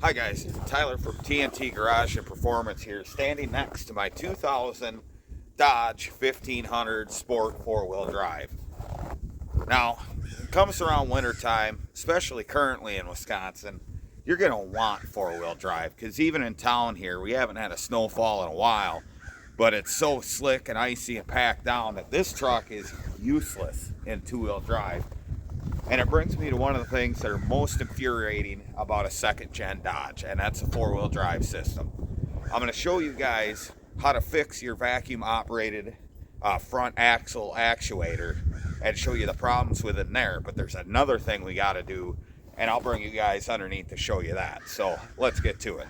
Hi guys, Tyler from T.N.T. Garage and Performance here, standing next to my 2000 Dodge 1500 Sport 4-wheel drive. Now, it comes around winter time, especially currently in Wisconsin, you're going to want 4-wheel drive, because even in town here, we haven't had a snowfall in a while, but it's so slick and icy and packed down that this truck is useless in 2-wheel drive. And it brings me to one of the things that are most infuriating about a second-gen Dodge, and that's a 4-wheel drive system. I'm going to show you guys how to fix your vacuum-operated front axle actuator and show you the problems with it in there. But there's another thing we got to do, and I'll bring you guys underneath to show you that. So let's get to it.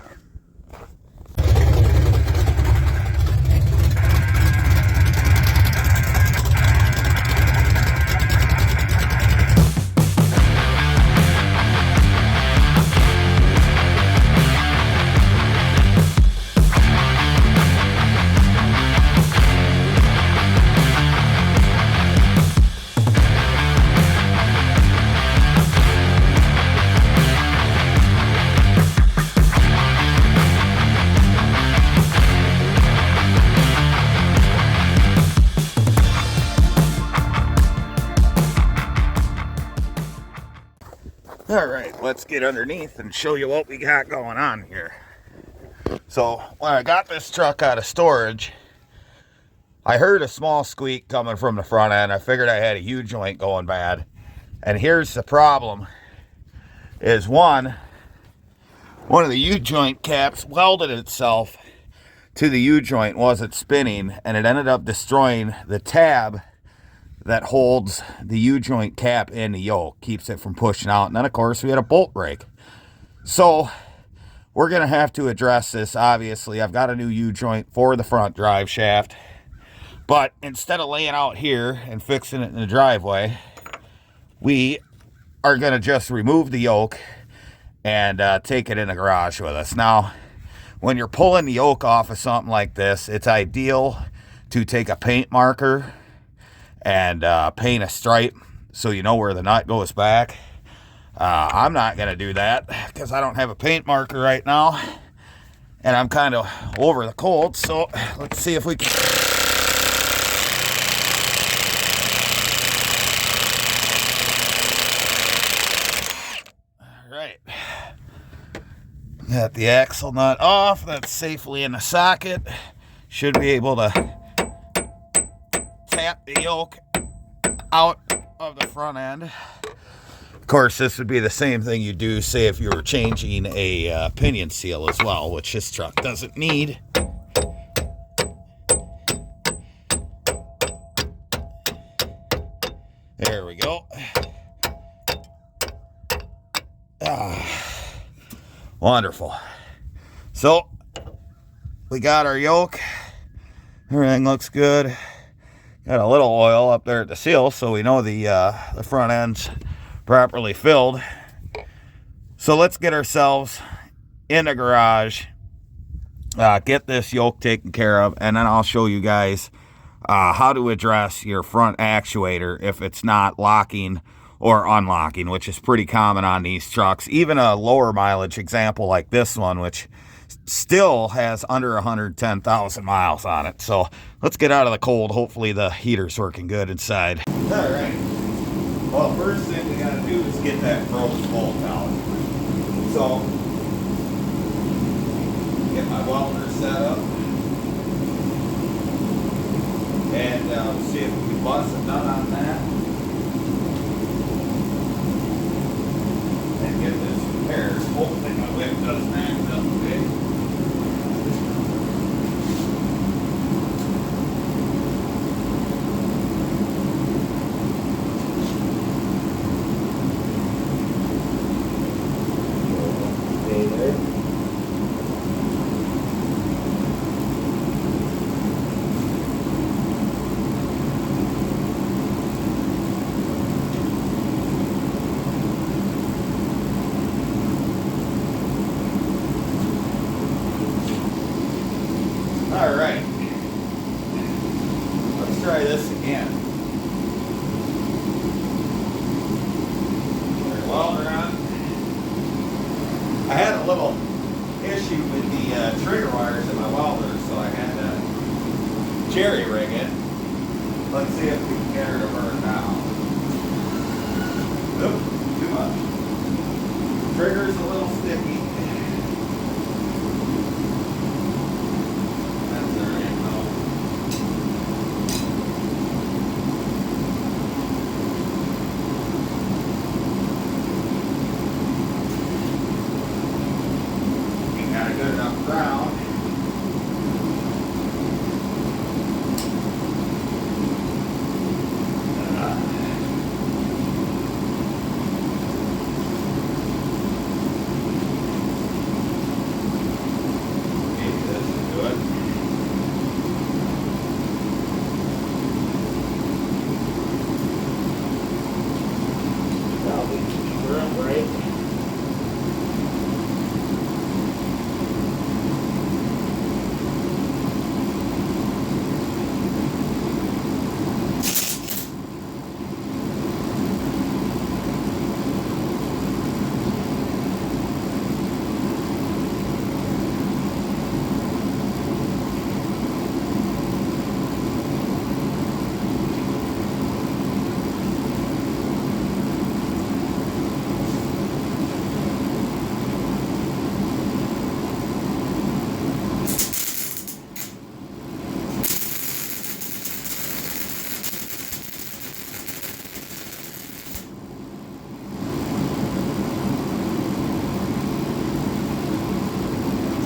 All right, let's get underneath and show you what we got going on here. So when I got this truck out of storage, I heard a small squeak coming from the front end. I figured I had a U-joint going bad. And here's the problem, is one of the U-joint caps welded itself to the U-joint, wasn't spinning, and it ended up destroying the tab that holds the U-joint cap in the yoke, keeps it from pushing out. And then of course we had a bolt break. So we're gonna have to address this. Obviously I've got a new U-joint for the front drive shaft, but instead of laying out here and fixing it in the driveway, we are gonna just remove the yoke and take it in the garage with us. Now, when you're pulling the yoke off of something like this, it's ideal to take a paint marker and paint a stripe so you know where the nut goes back. I'm not going to do that because I don't have a paint marker right now, and I'm kind of over the cold, so let's see if we can. All right. Got the axle nut off. That's safely in the socket. Should be able to tap the yoke out of the front end. Of course, this would be the same thing you do, say, if you were changing a pinion seal as well, which this truck doesn't need. There we go. Wonderful. So we got our yoke. Everything looks good. Got a little oil up there at the seal, so we know the front end's properly filled. So let's get ourselves in the garage, get this yoke taken care of, and then I'll show you guys how to address your front actuator if it's not locking or unlocking, which is pretty common on these trucks. Even a lower mileage example like this one, which still has under 110,000 miles on it. So let's get out of the cold. Hopefully the heater's working good inside. All right. Well, first thing we got to do is get that froze bolt out. So get my welder set up, and see if we can bust a nut on that and get this repaired. Hopefully my whip doesn't act up big. All right, let's try this again. Put our welder on. I had a little issue with the trigger wires in my welder, so I had to jerry rig it. Let's see if we can get her to burn now. Nope, too much. Trigger's a little sticky. That's alright though. We got a good enough ground.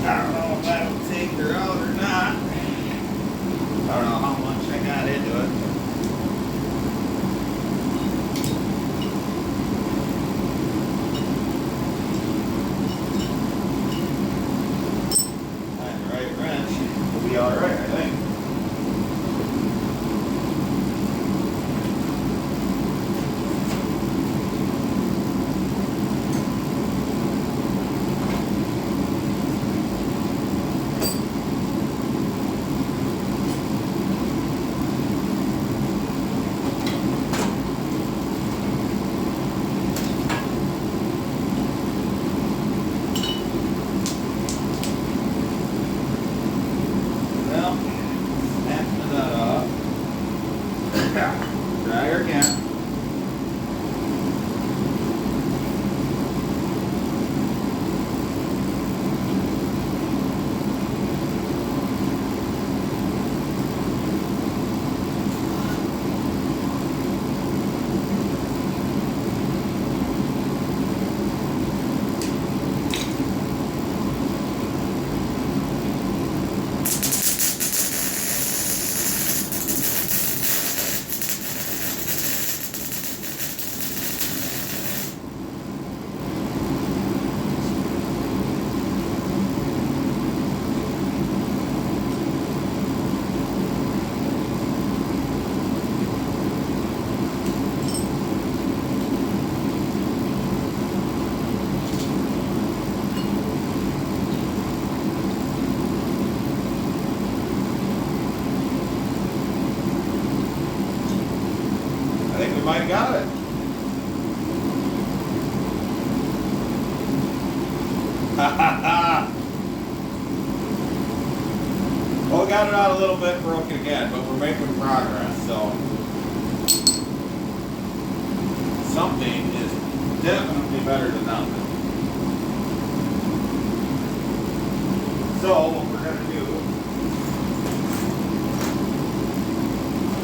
I don't know if that'll take her out or not. I don't know how much I got into it. Find the right wrench. We'll be alright, I think. Try her again. I think we might have got it. Well, we got it out a little bit broken again, but we're making progress, so something is definitely better than nothing. So what we're gonna do,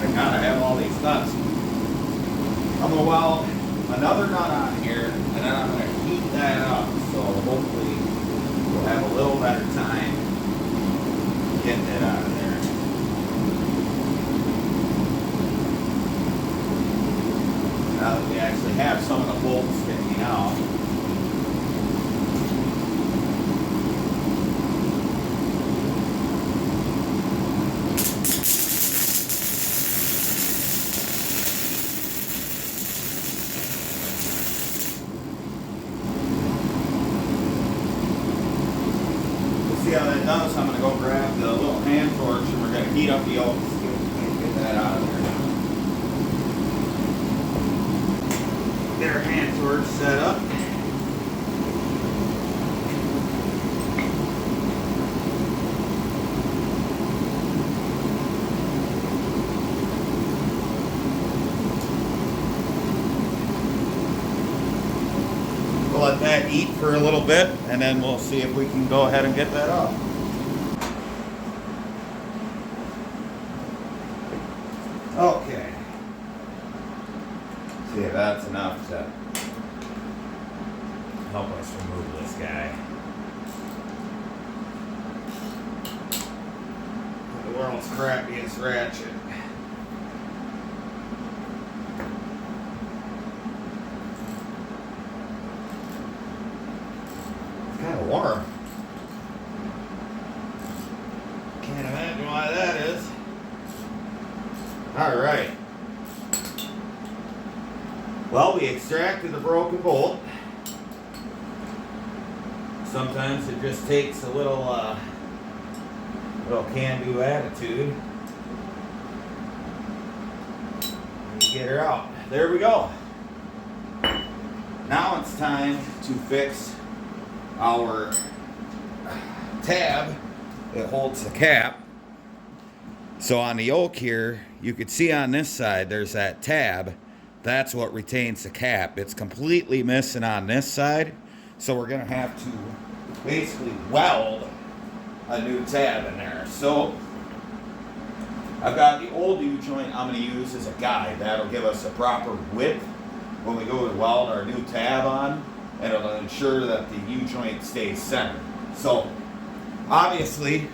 I gotta have all these nuts. I'm gonna weld another nut on here, and then I'm gonna heat that up, so hopefully we'll have a little better time getting it out of there. Now that we actually have some of the bolts sticking out. See how that does. I'm going to go grab the little hand torch and we're going to heat up the oak and get that out of there. Their hand torch set up. that eat for a little bit, and then we'll see if we can go ahead and get that off. Okay. See if that's enough to help us remove this guy. The world's crappiest ratchet. It's kind of warm. Can't imagine why that is. All right. Well, we extracted the broken bolt. Sometimes it just takes a little can-do attitude. And you get her out. There we go. Now it's time to fix our tab that holds the cap. So on the yoke here, you can see on this side there's that tab. That's what retains the cap. It's completely missing on this side. So we're going to have to basically weld a new tab in there. So I've got the old U-joint I'm going to use as a guide. That'll give us a proper width when we go to weld our new tab on, and it'll ensure that the U-joint stays centered. So obviously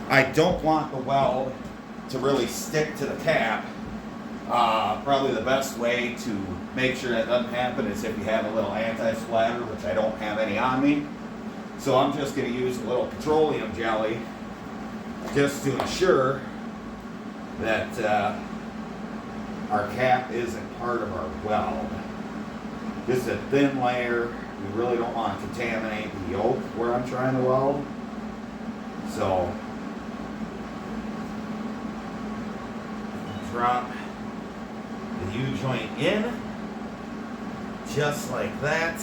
I don't want the weld to really stick to the cap. Probably the best way to make sure that doesn't happen is if you have a little anti-splatter, which I don't have any on me. So I'm just going to use a little petroleum jelly just to ensure that our cap isn't part of our weld. Just a thin layer. We really don't want to contaminate the yoke where I'm trying to weld. So drop the U-joint in just like that,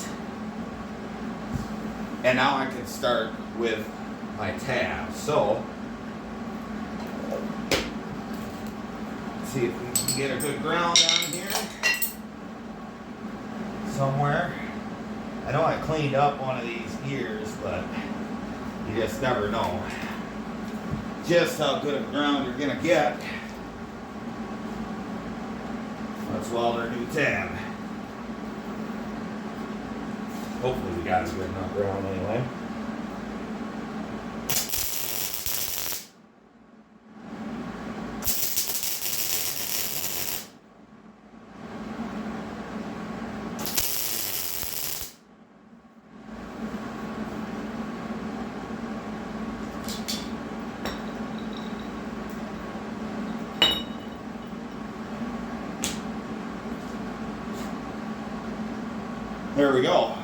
and now I can start with my tab. So let's see if we can get a good ground down here somewhere. I know I cleaned up one of these gears, but you just never know just how good of ground you're gonna get. Let's weld our new tab. Hopefully we got a good enough ground anyway. There we go.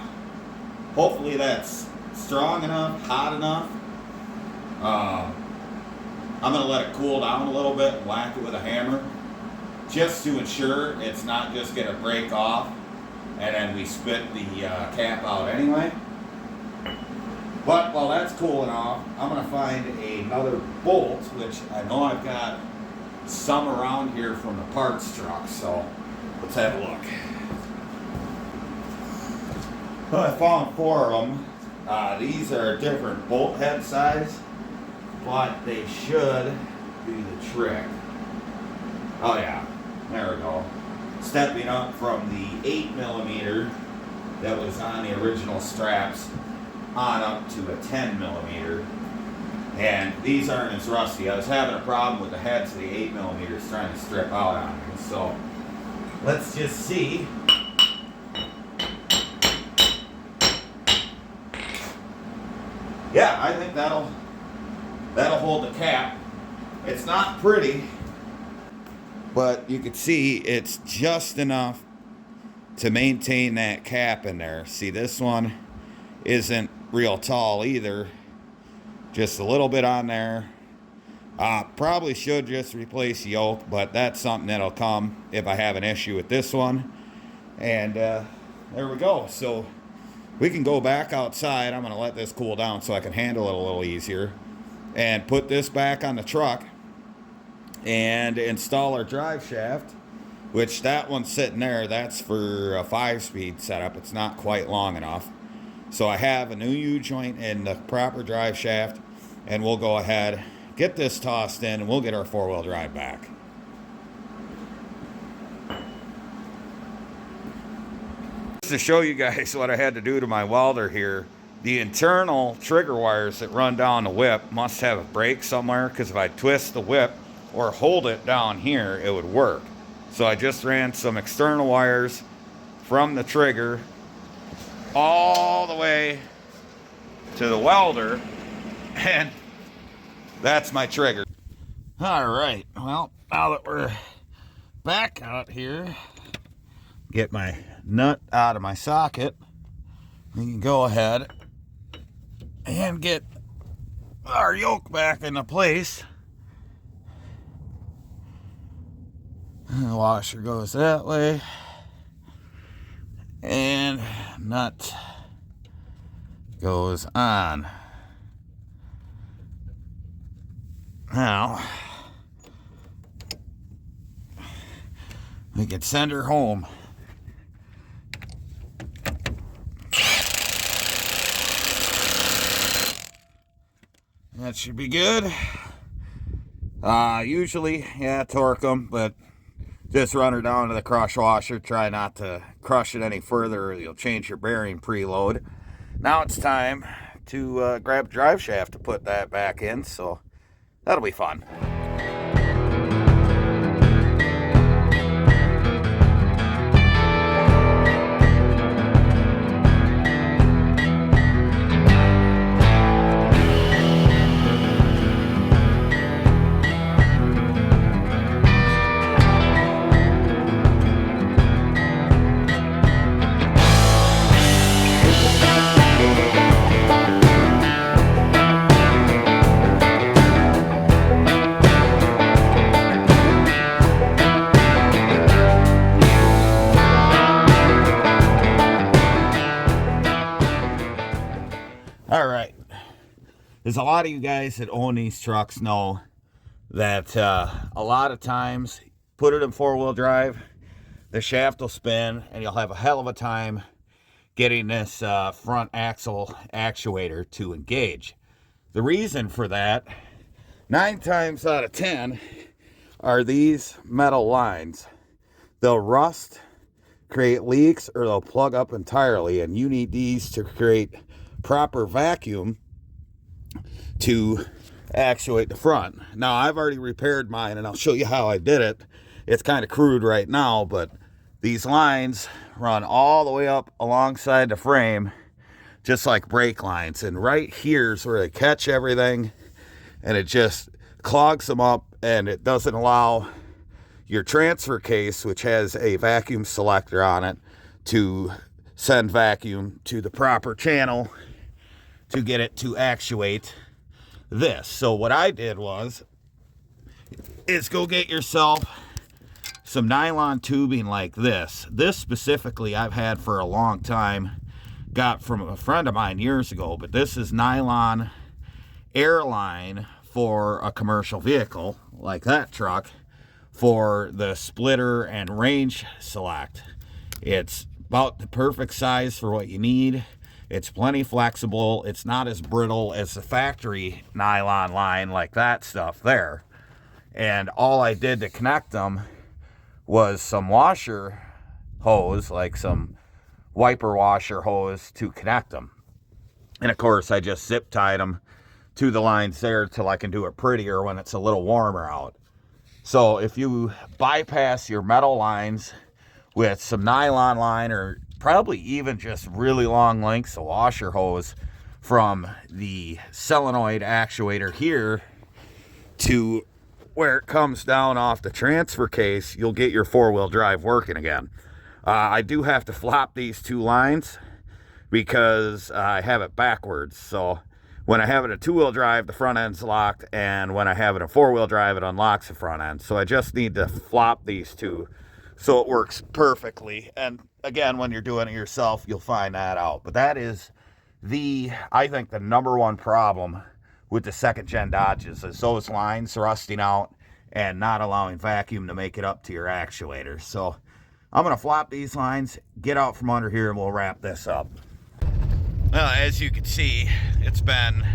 Hopefully that's strong enough, hot enough. I'm going to let it cool down a little bit and whack it with a hammer just to ensure it's not just going to break off and then we spit the cap out anyway. But while that's cooling off, I'm going to find another bolt, which I know I've got some around here from the parts truck, so let's have a look. Well, I found 4 of them. These are different bolt head size, but they should do the trick. Oh yeah, there we go. Stepping up from the 8mm that was on the original straps on up to a 10mm. And these aren't as rusty. I was having a problem with the heads of the 8mm trying to strip out on me. So let's just see. Yeah, I think that'll hold the cap. It's not pretty, but you can see it's just enough to maintain that cap in there. See, this one isn't real tall either. Just a little bit on there. Probably should just replace the yoke, but that's something that'll come if I have an issue with this one. And there we go. So we can go back outside. I'm going to let this cool down so I can handle it a little easier. And put this back on the truck and install our drive shaft which that one's sitting there. That's for a 5-speed setup. It's not quite long enough. So I have a new U-joint and the proper drive shaft, and we'll go ahead, get this tossed in, and we'll get our 4-wheel drive back. To show you guys what I had to do to my welder here, the internal trigger wires that run down the whip must have a break somewhere, because if I twist the whip or hold it down here, it would work. So I just ran some external wires from the trigger all the way to the welder, and that's my trigger. All right, well, now that we're back out here, get my nut out of my socket, we can go ahead and get our yoke back into place. And the washer goes that way, and nut goes on. Now we can send her home. That should be good. Usually, yeah, torque them, but just run her down to the crush washer. Try not to crush it any further, or you'll change your bearing preload. Now it's time to grab a drive shaft to put that back in, so that'll be fun. All right, there's a lot of you guys that own these trucks know that a lot of times, put it in 4-wheel drive, the shaft will spin, and you'll have a hell of a time getting this front axle actuator to engage. The reason for that, 9 times out of 10, are these metal lines. They'll rust, create leaks, or they'll plug up entirely, and you need these to create proper vacuum to actuate the front. Now, I've already repaired mine, and I'll show you how I did it. It's kind of crude right now, but these lines run all the way up alongside the frame, just like brake lines, and right here's where they catch everything, and it just clogs them up, and it doesn't allow your transfer case, which has a vacuum selector on it, to send vacuum to the proper channel to get it to actuate this. So what I did is go get yourself some nylon tubing like this. This specifically I've had for a long time, got from a friend of mine years ago, but this is nylon airline for a commercial vehicle like that truck, for the splitter and range select. It's about the perfect size for what you need. It's plenty flexible. It's not as brittle as the factory nylon line like that stuff there. And all I did to connect them was some washer hose, like some wiper washer hose, to connect them. And of course, I just zip tied them to the lines there till I can do it prettier when it's a little warmer out. So if you bypass your metal lines with some nylon line, or probably even just really long lengths of washer hose from the solenoid actuator here to where it comes down off the transfer case, you'll get your 4-wheel drive working again. I do have to flop these 2 lines because I have it backwards. So when I have it a 2-wheel drive, the front end's locked, and when I have it a 4-wheel drive, it unlocks the front end. So I just need to flop these 2 so it works perfectly. And again, when you're doing it yourself, you'll find that out. But that is I think the #1 problem with the 2nd gen Dodges, is those lines rusting out and not allowing vacuum to make it up to your actuator. So I'm going to flop these lines, get out from under here, and we'll wrap this up. Well, as you can see, it's been,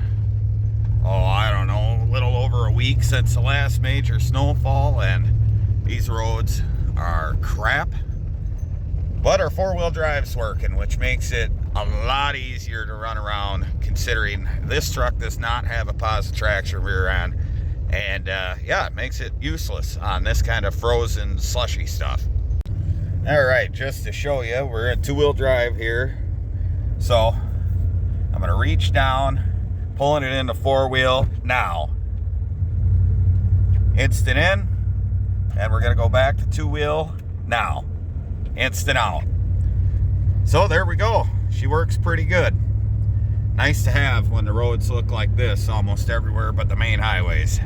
I don't know, a little over a week since the last major snowfall, and these roads are crap. But our four-wheel drive's working, which makes it a lot easier to run around, considering this truck does not have a positive traction rear end. And yeah, it makes it useless on this kind of frozen, slushy stuff. All right, just to show you, we're in two-wheel drive here. So I'm gonna reach down, pulling it into four-wheel now. Instant in, and we're gonna go back to two-wheel now. Instant out. So there we go. She works pretty good. Nice to have when the roads look like this almost everywhere but the main highways.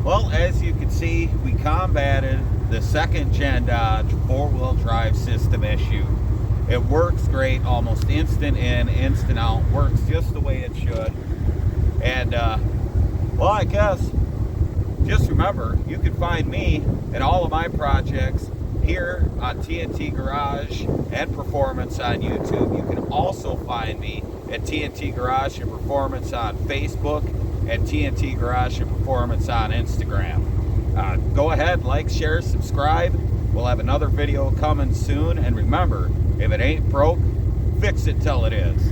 Well, as you can see, we combated the second gen Dodge four-wheel drive system issue. It works great, almost instant in, instant out, works just the way it should. And well, I guess just remember, you can find me and all of my projects here on T.N.T. Garage and Performance on YouTube. You can also find me at T.N.T. Garage and Performance on Facebook and T.N.T. Garage and Performance on Instagram. Go ahead, like, share, subscribe. We'll have another video coming soon. And remember, if it ain't broke, fix it till it is.